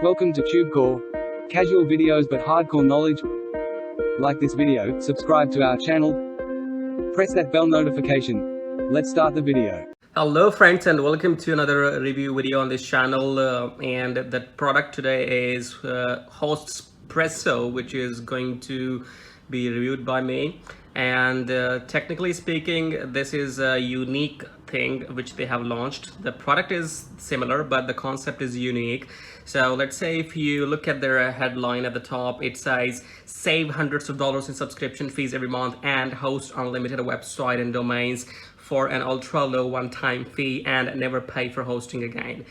Welcome to TubeCore. Casual videos but hardcore knowledge. Like this video, subscribe to our channel, press that bell notification. Let's start the video. Hello friends, and welcome to another review video on this channel, and the product today is HostZPresso, which is going to be reviewed by me. And technically speaking, this is a unique thing which they have launched. The product is similar, but the concept is unique. So let's say if you look at their headline at the top, it says save hundreds of dollars in subscription fees every month and host unlimited website and domains for an ultra low one-time fee and never pay for hosting again.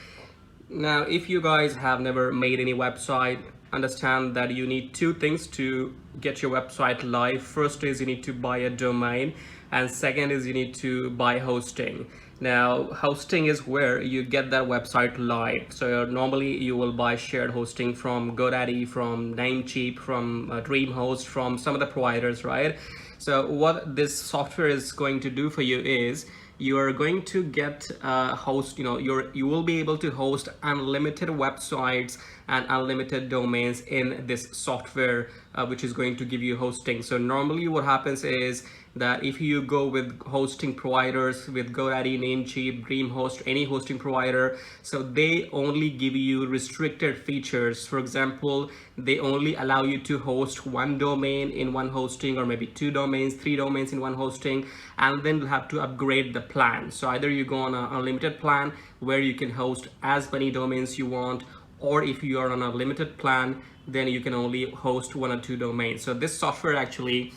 Now, if you guys have never made any website, understand that you need two things to get your website live. First is you need to buy a domain, and second is you need to buy hosting. Now, hosting is where you get that website live. So normally you will buy shared hosting from GoDaddy, from Namecheap, from DreamHost, from some of the providers, right? So what this software is going to do for you is you are going to get host, you will be able to host unlimited websites and unlimited domains in this software, which is going to give you hosting. So normally what happens is that if you go with hosting providers, with GoDaddy, Namecheap, DreamHost, any hosting provider, so they only give you restricted features. For example, they only allow you to host one domain in one hosting, or maybe two domains, three domains in one hosting, and then you have to upgrade the plan. So either you go on an unlimited plan where you can host as many domains you want, or if you are on a limited plan, then you can only host one or two domains. So this software actually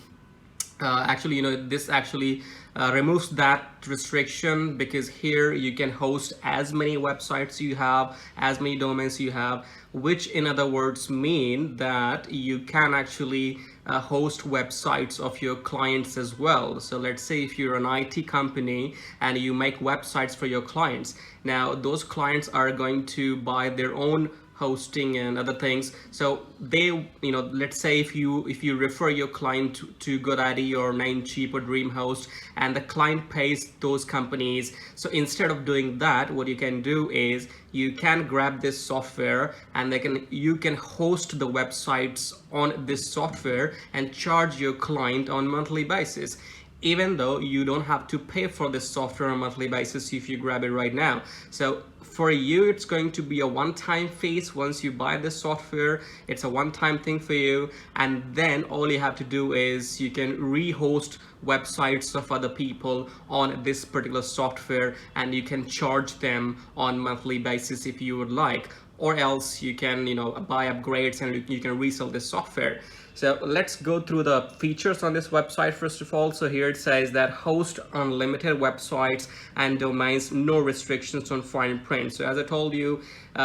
removes that restriction, because here you can host as many websites you have, as many domains you have, which in other words mean that you can actually host websites of your clients as well. So let's say if you're an IT company and you make websites for your clients, now those clients are going to buy their own hosting and other things. So they, let's say if you refer your client to GoDaddy or Namecheap or DreamHost, and the client pays those companies, so instead of doing that, what you can do is you can grab this software and you can host the websites on this software and charge your client on monthly basis, even though you don't have to pay for this software on a monthly basis if you grab it right now. So for you, it's going to be a one-time fees. Once you buy this software, it's a one-time thing for you, and then all you have to do is you can re-host websites of other people on this particular software, and you can charge them on monthly basis if you would like, or else you can buy upgrades and you can resell this software. So let's go through the features on this website first of all. So here it says that host unlimited websites and domains, no restrictions on fine print. So as I told you,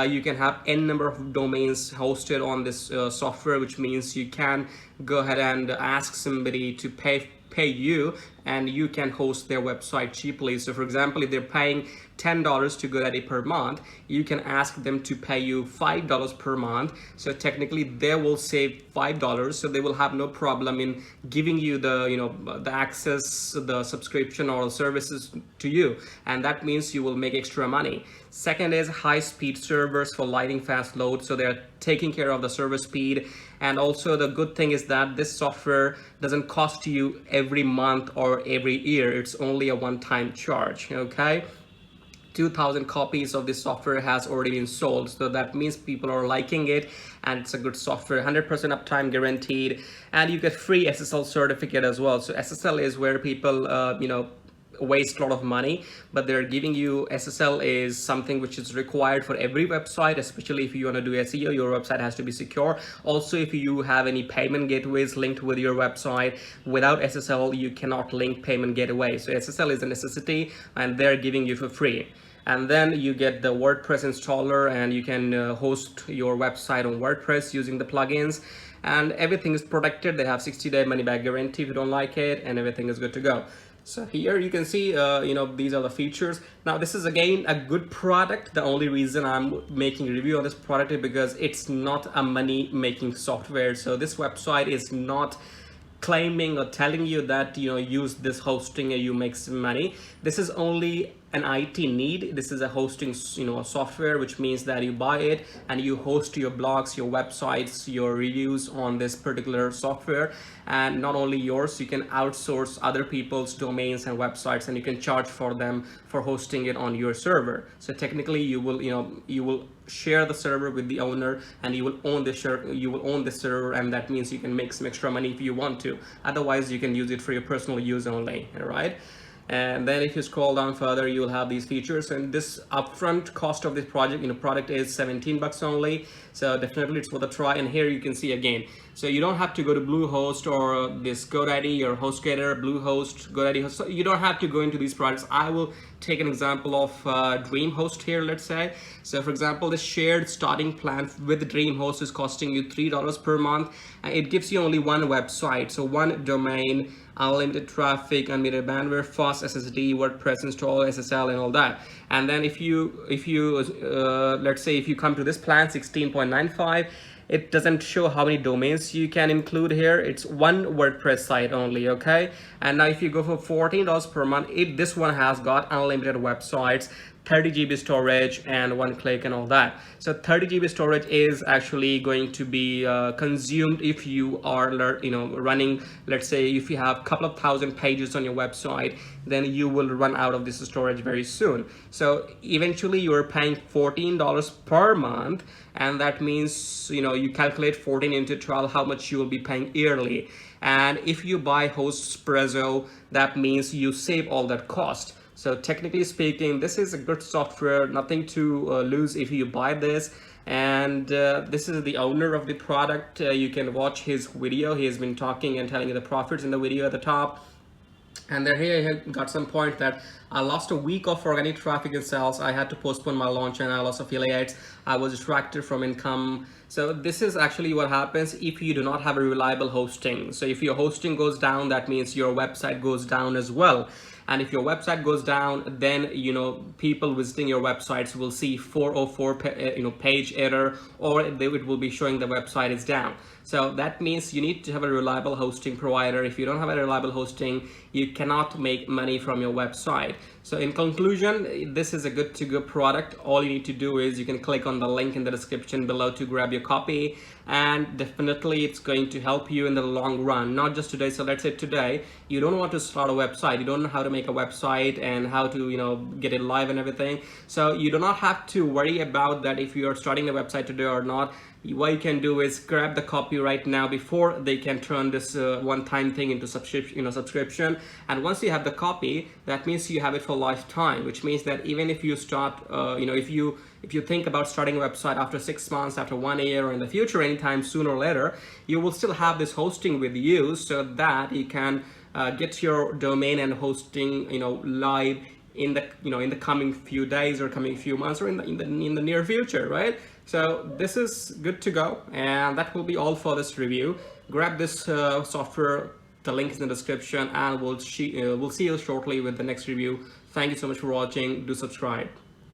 you can have n number of domains hosted on this software, which means you can go ahead and ask somebody to pay you, and you can host their website cheaply. So for example, if they're paying $10 to GoDaddy per month, you can ask them to pay you $5 per month. So technically they will save $5, so they will have no problem in giving you the access, the subscription or services to you, and that means you will make extra money. Second is high-speed servers for lightning fast load, so they're taking care of the server speed. And also the good thing is that this software doesn't cost you every month or every year. It's only a one-time charge, okay? 2,000 copies of this software has already been sold, so that means people are liking it, and it's a good software. 100% uptime guaranteed, and you get free SSL certificate as well. So SSL is where people waste a lot of money, but they're giving you SSL is something which is required for every website, especially if you want to do SEO. Your website has to be secure. Also, if you have any payment gateways linked with your website, without SSL you cannot link payment gateway. So SSL is a necessity, and they're giving you for free. And then you get the WordPress installer, and you can host your website on WordPress using the plugins, and everything is protected. They have 60-day money-back guarantee if you don't like it, and everything is good to go. So here you can see, these are the features. Now this is again a good product. The only reason I'm making a review on this product is because it's not a money-making software. So this website is not claiming or telling you that use this hosting and you make some money. This is only an IT need. This is a hosting, software, which means that you buy it and you host your blogs, your websites, your reviews on this particular software. And not only yours, you can outsource other people's domains and websites, and you can charge for them for hosting it on your server. So technically you will share the server with the owner, and you will own the server, and that means you can make some extra money if you want to. Otherwise you can use it for your personal use only, all right? And then if you scroll down further, you will have these features, and this upfront cost of this product is 17 bucks only. So definitely it's worth a try. And here you can see again, so you don't have to go to Bluehost or this GoDaddy or HostGator, Bluehost, GoDaddy. So you don't have to go into these products. I will take an example of DreamHost here, let's say. So for example, this shared starting plan with DreamHost is costing you $3 per month. And it gives you only one website, so one domain, unlimited traffic, unlimited bandwidth, fast SSD, WordPress install, SSL, and all that. And then if you let's say if you come to this plan 16.95, it doesn't show how many domains you can include here. It's one WordPress site only, okay? And now if you go for $14 per month, this one has got unlimited websites, 30 GB storage, and one click and all that. So 30 GB storage is actually going to be consumed if you are running, let's say if you have a couple of thousand pages on your website, then you will run out of this storage very soon. So eventually you're paying $14 per month, and that means you calculate 14 into 12 how much you will be paying yearly. And if you buy HostZPresso, that means you save all that cost. So technically speaking, this is a good software, nothing to lose if you buy this. And this is the owner of the product. You can watch his video. He has been talking and telling you the profits in the video at the top. And then here he got some point that I lost a week of organic traffic and sales. I had to postpone my launch, and I lost affiliates. I was distracted from income. So this is actually what happens if you do not have a reliable hosting. So if your hosting goes down, that means your website goes down as well. And if your website goes down, then people visiting your websites will see 404 page error, or it will be showing the website is down. So that means you need to have a reliable hosting provider. If you don't have a reliable hosting, you cannot make money from your website. So in conclusion, this is a good to go product. All you need to do is you can click on the link in the description below to grab your copy, and definitely it's going to help you in the long run, not just today. So let's say today you don't want to start a website, you don't know how to make a website and how to get it live and everything. So you do not have to worry about that if you are starting a website today or not. What you can do is grab the copy right now before they can turn this one-time thing into subscription. And once you have the copy, that means you have it for lifetime, which means that even if you start, if you think about starting a website after 6 months, after 1 year, or in the future, anytime sooner or later, you will still have this hosting with you, so that you can get your domain and hosting, live in the coming few days or coming few months, or in the near future, right? So this is good to go, and that will be all for this review. Grab this software, the link is in the description, and we'll see you shortly with the next review. Thank you so much for watching. Do subscribe.